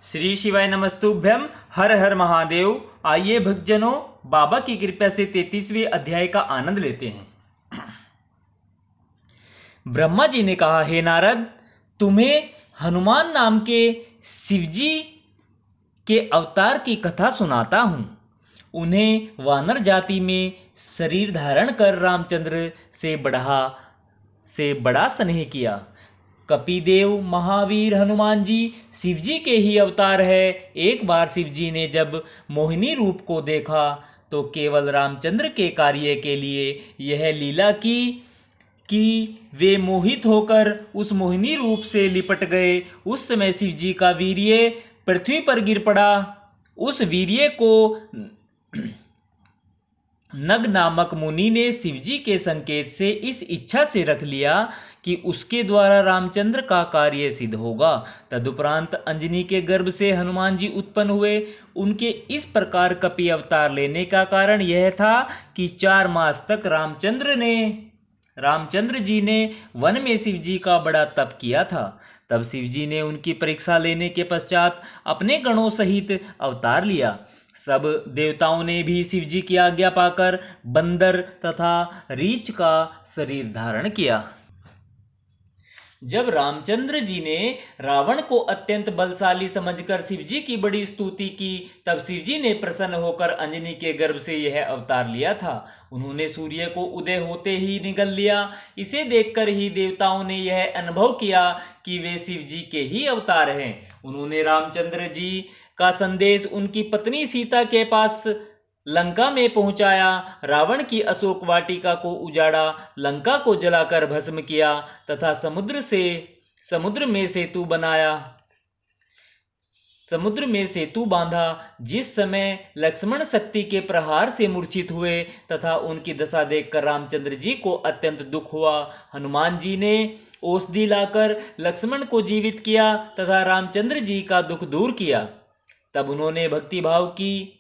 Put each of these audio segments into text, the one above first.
श्री शिवाय नमस्तुभ्यम। हर हर महादेव। आइए भक्तजनों, बाबा की कृपा से 33वें अध्याय का आनंद लेते हैं। ब्रह्मा जी ने कहा, हे नारद, तुम्हें हनुमान नाम के शिवजी के अवतार की कथा सुनाता हूं। उन्हें वानर जाति में शरीर धारण कर रामचंद्र से बड़ा स्नेह किया। कपिदेव महावीर हनुमान जी शिवजी के ही अवतार है। एक बार शिवजी ने जब मोहिनी रूप को देखा तो केवल रामचंद्र के कार्य के लिए यह लीला की कि वे मोहित होकर उस मोहिनी रूप से लिपट गए। उस समय शिवजी का वीर्य पृथ्वी पर गिर पड़ा। उस वीर्य को नग नामक मुनि ने शिवजी के संकेत से इस इच्छा से रख लिया कि उसके द्वारा रामचंद्र का कार्य सिद्ध होगा। तदुपरांत अंजनी के गर्भ से हनुमान जी उत्पन्न हुए। उनके इस प्रकार कपि अवतार लेने का कारण यह था कि 4 मास तक रामचंद्र जी ने वन में शिवजी का बड़ा तप किया था। तब शिवजी ने उनकी परीक्षा लेने के पश्चात अपने गणों सहित अवतार लिया। सब देवताओं ने भी शिवजी की आज्ञा पाकर बंदर तथा रीछ का शरीर धारण किया। जब रामचंद्र जी ने रावण को अत्यंत बलशाली समझकर शिवजी की बड़ी स्तुति की, तब शिवजी ने प्रसन्न होकर अंजनी के गर्भ से यह अवतार लिया था। उन्होंने सूर्य को उदय होते ही निगल लिया। इसे देखकर ही देवताओं ने यह अनुभव किया कि वे शिवजी के ही अवतार हैं। उन्होंने रामचंद्र जी का संदेश उनकी पत्नी सीता के पास लंका में पहुंचाया। रावण की अशोक वाटिका को उजाड़ा, लंका को जलाकर भस्म किया तथा समुद्र में सेतु बांधा। जिस समय लक्ष्मण शक्ति के प्रहार से मूर्छित हुए तथा उनकी दशा देखकर रामचंद्र जी को अत्यंत दुख हुआ। हनुमान जी ने औषधि लाकर लक्ष्मण को जीवित किया तथा रामचंद्र जी का दुख दूर किया। तब उन्होंने भक्ति भाव की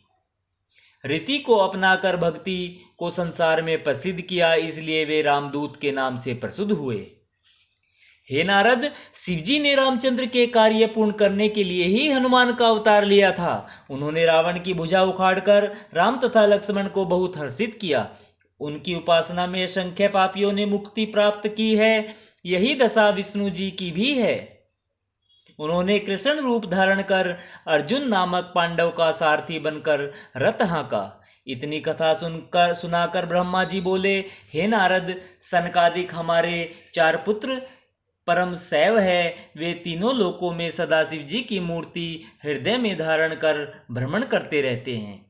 रीति को अपनाकर भक्ति को संसार में प्रसिद्ध किया, इसलिए वे रामदूत के नाम से प्रसिद्ध हुए। हे नारद, शिवजी ने रामचंद्र के कार्य पूर्ण करने के लिए ही हनुमान का अवतार लिया था। उन्होंने रावण की भुजा उखाड़कर राम तथा लक्ष्मण को बहुत हर्षित किया। उनकी उपासना में असंख्य पापियों ने मुक्ति प्राप्त की है। यही दशा विष्णु जी की भी है। उन्होंने कृष्ण रूप धारण कर अर्जुन नामक पांडव का सारथी बनकर रथ हाँका। इतनी कथा सुनाकर ब्रह्मा जी बोले, हे नारद, सनकादिक हमारे 4 पुत्र परम शैव है। वे तीनों लोकों में सदाशिव जी की मूर्ति हृदय में धारण कर भ्रमण करते रहते हैं।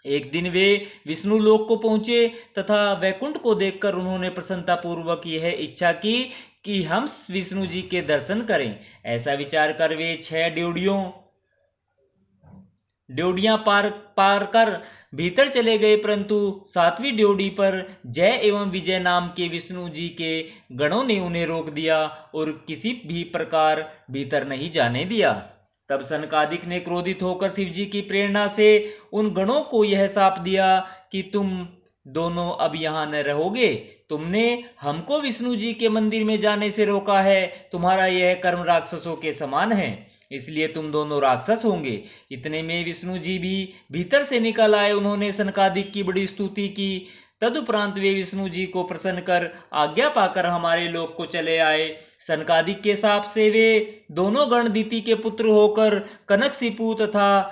एक दिन वे विष्णु लोक को पहुंचे तथा वैकुंठ को देखकर उन्होंने प्रसन्नता पूर्वक यह इच्छा की कि हम विष्णु जी के दर्शन करें। ऐसा विचार कर वे 6 ड्योढ़ियां पार कर भीतर चले गए, परंतु 7वीं ड्योढ़ी पर जय एवं विजय नाम के विष्णु जी के गणों ने उन्हें रोक दिया और किसी भी प्रकार भीतर नहीं जाने दिया। तब सनकादिक ने क्रोधित होकर शिवजी की प्रेरणा से उन गणों को यह शाप दिया कि तुम दोनों अब यहाँ न रहोगे। तुमने हमको विष्णु जी के मंदिर में जाने से रोका है। तुम्हारा यह कर्म राक्षसों के समान है, इसलिए तुम दोनों राक्षस होंगे। इतने में विष्णु जी भी भीतर से निकल आए। उन्होंने सनकादिक की बड़ी स्तुति की। तदुपरांत वे विष्णु जी को प्रसन्न कर आज्ञा पाकर हमारे लोक को चले आए। सनकादिक के शाप से वे दोनों गण दिति के पुत्र होकर कनकशिपु तथा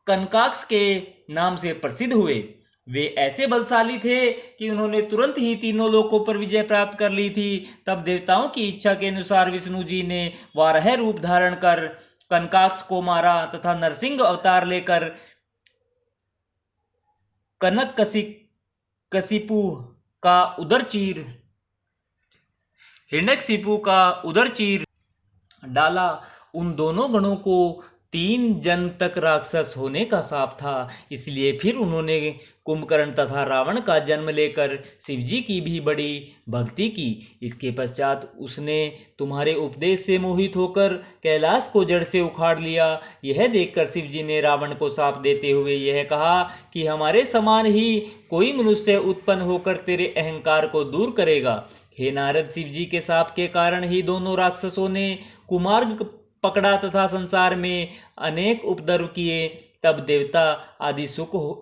कनकाक्ष के नाम से प्रसिद्ध हुए। वे ऐसे बलशाली थे कि उन्होंने तुरंत ही तीनों लोकों पर विजय प्राप्त कर ली थी। तब देवताओं की इच्छा के अनुसार विष्णु जी ने वाराह रूप धारण कर कनकाक्ष को मारा तथा नरसिंह अवतार लेकर कनकशिपु का उदर चीर डाला। उन दोनों गणों को 3 जन्म तक राक्षस होने का शाप था, इसलिए फिर उन्होंने कुंभकर्ण तथा रावण का जन्म लेकर शिवजी की भी बड़ी भक्ति की। इसके पश्चात उसने तुम्हारे उपदेश से मोहित होकर कैलाश को जड़ से उखाड़ लिया। यह देखकर शिवजी ने रावण को शाप देते हुए यह कहा कि हमारे समान ही कोई मनुष्य उत्पन्न होकर तेरे अहंकार को दूर करेगा। हे नारद, शिवजी के शाप के कारण ही दोनों राक्षसों ने कुमार्ग पकड़ा तथा संसार में अनेक उपद्रव किए, तब देवता आदि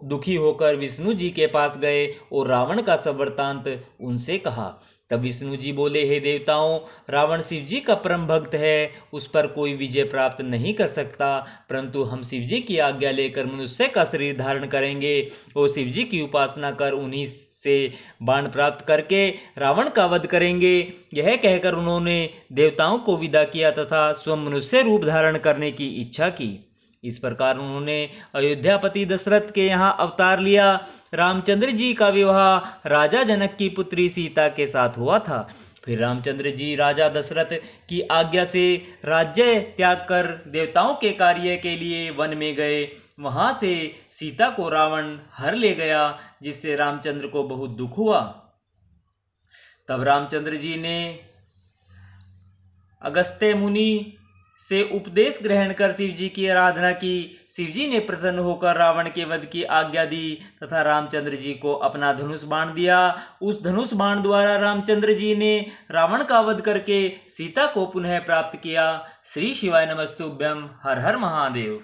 दुखी होकर विष्णु जी के पास गए और रावण का सब वृत्तांत उनसे कहा। तब विष्णु जी बोले, हे देवताओं, रावण शिव जी का परम भक्त है, उस पर कोई विजय प्राप्त नहीं कर सकता, परंतु हम शिव जी की आज्ञा लेकर मनुष्य का शरीर धारण करेंगे और शिव जी की उपासना कर उन्हीं से बाण प्राप्त करके रावण का वध करेंगे। यह कहकर उन्होंने देवताओं को विदा किया तथा स्वयं मनुष्य रूप धारण करने की इच्छा की। इस प्रकार उन्होंने अयोध्यापति दशरथ के यहाँ अवतार लिया। रामचंद्र जी का विवाह राजा जनक की पुत्री सीता के साथ हुआ था। फिर रामचंद्र जी राजा दशरथ की आज्ञा से राज्य त्याग कर देवताओं के कार्य के लिए वन में गए। वहां से सीता को रावण हर ले गया, जिससे रामचंद्र को बहुत दुख हुआ। तब रामचंद्र जी ने अगस्त्य मुनि से उपदेश ग्रहण कर शिव जी की आराधना की। शिव जी ने प्रसन्न होकर रावण के वध की आज्ञा दी तथा रामचंद्र जी को अपना धनुष बाण दिया। उस धनुष बाण द्वारा रामचंद्र जी ने रावण का वध करके सीता को पुनः प्राप्त किया। श्री शिवाय नमस्तुभ्यं। हर हर महादेव।